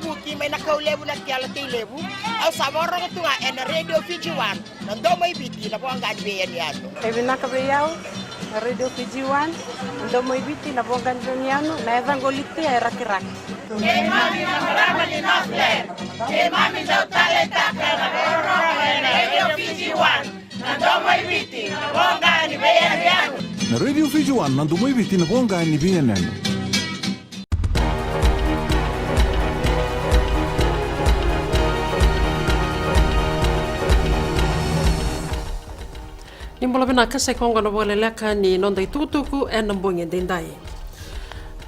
buki may nakaulebu na tiala tilebu au samoro tunga en radio Fiji 1 ndo mai biti na bonga be yato ebi nakabeyao radio Fiji 1 ndo mai biti na bonga ndoniano na evangolite era kiraki mami na marama ni nafle mami ndo talenta kana boro radio Fiji 1 ndo mai biti na bonga ni be yato na radio Fiji 1 ndo mai biti na bonga ni be yato. Ni mola bena kase konga no bole leka ni nonda tutuku e nambonge dendai.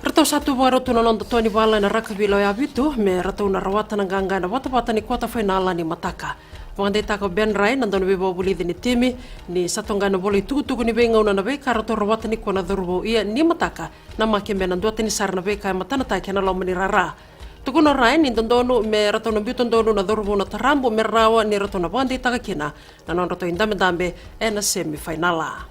Rato satu waro tuna nonda toni bala na rakabilo ya bitu me rato na rawata na ganga na wata ni kuota finala ni mataka. Wangde tako Ben Rai nandon bebo buli ni timi ni satonga na bole tutuku ni benga una na beka rato rawata ni kona dhurubo ia ni mataka na makembe na duata ni sar na beka matana taike na lomo ni rara. Tukuna rai ni tondonu me rato na bitu tondonu na dhurubo na tarambo me rawa ni rato na wangde taka kina na non rato indame e na semifinala.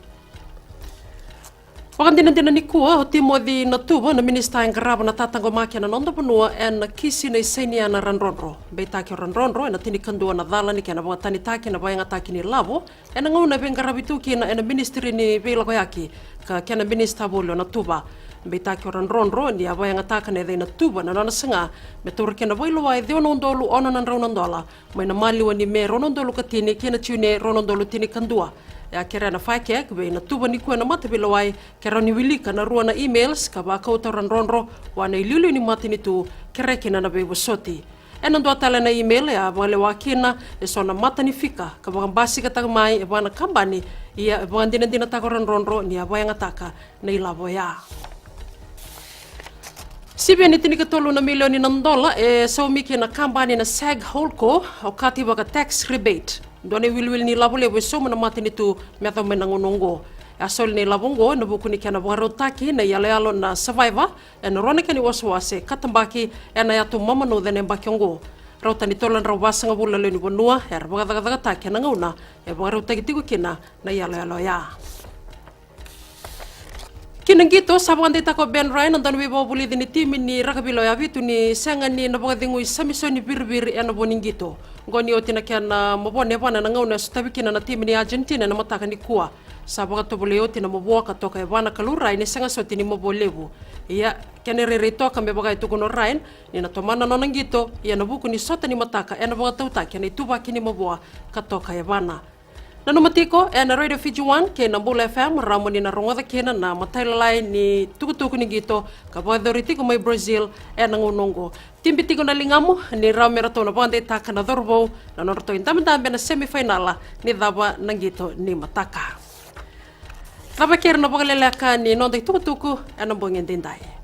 Wakandina ni kua o Timothy na tuwa na minista yang garaba na tatango makia na nonda punua e na kisi na isenia na ranronro. Beitaki o ranronro e na tinikandua na dhala ni kia na wangatani taki na bayanga taki ni lavo e na ngauna ben garabitu ki na ministry ni beila koyaki ka kia na minista bolio na tuba. Beitaki o ranronro ni a bayanga taka na edai na tuba na nana singa me turu kia na wailo wa e dheo nondolu ona na raunandola mai na maliwa ni me ronondolu katini kia na tiune ronondolu tinikandua. Ya kera na fake kube na tuba ni kuena mate bila wai kera ni wilika na rua na emails ka ba kauta ranronro wa na iliulu ni mate ni tu kera kina na bebo soti. E nando atala na email ya wale wakina e so na mata ni fika ka ba basi ka mai e ba na kambani ia e ba dina tako ranronro ni aba yang ataka na ilavo ya. Sibe ni tinika tolu na milioni ng dola e so miki na kambani na SAG Holco o kati ba ka tax rebate. Done wil ni labo le so na mati ni tu metho menangonongo. Asol ni labongo na buku ni kana warotaki na yale na survivor and ronika ni waswase katambaki na yatu mama no dene bakiongo. Rauta ni tolan rawasa ngabula le ni bonua er baga taki na ngauna e warotaki tigo kina na yale ya. Kinangito sabang dita ko Ben Ryan ang tanong ibo buli din ni timi ni rakabilo ya bitu ni sanga ni nabagadingoy samiso ni birbir na boningito. Ngoni o tinakyan na mabone pa na nangaw na sutabikina na timi ni Argentina na mataka ni kuwa. Sabang ato buli o tinamubuwa katoka ibana kaluray ni sanga so tinimabolebu. Iya kanererito kami bagay tukuno Ryan ni natomana no nanggito iya nabuko ni sota ni mataka na bagatauta kaya itubaki ni mabuwa katoka ibana. Nanumatiko na Radio Fiji 1 kaya Nambula FM ramo ni narongoda kena na matailalay ni tukutuku ni gito kabadoriti ko may Brazil nangunongo. Timbitiko na lingamo ni rame rato na bande taka na dorbo na norto indamdambe na semifinala ni daba ng gito ni mataka. Daba kira na bagalelaka ni nonday tukutuku nambungin dinday.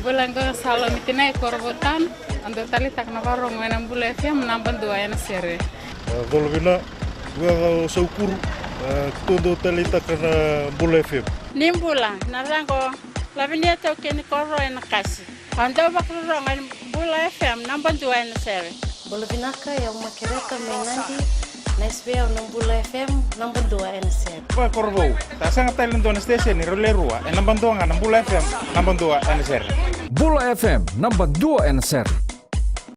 Bulan ko salo mitinay korbotan ando tali tak na warong ng Bula FM namban dua na sere. Volvina gua saukuru todo tali tak na Bula FM. Nimbula narango lavinia to ken korro na kasi. Ando bakro ng Bula FM namban dua na sere. Volvina ka yung makireka menandi na SBA ng Bula FM namban dua na sere. Ba korbo ta sanga talen don station ni rolerua namban dua ng Bula FM namban dua na sere. Bula FM number 2 NSR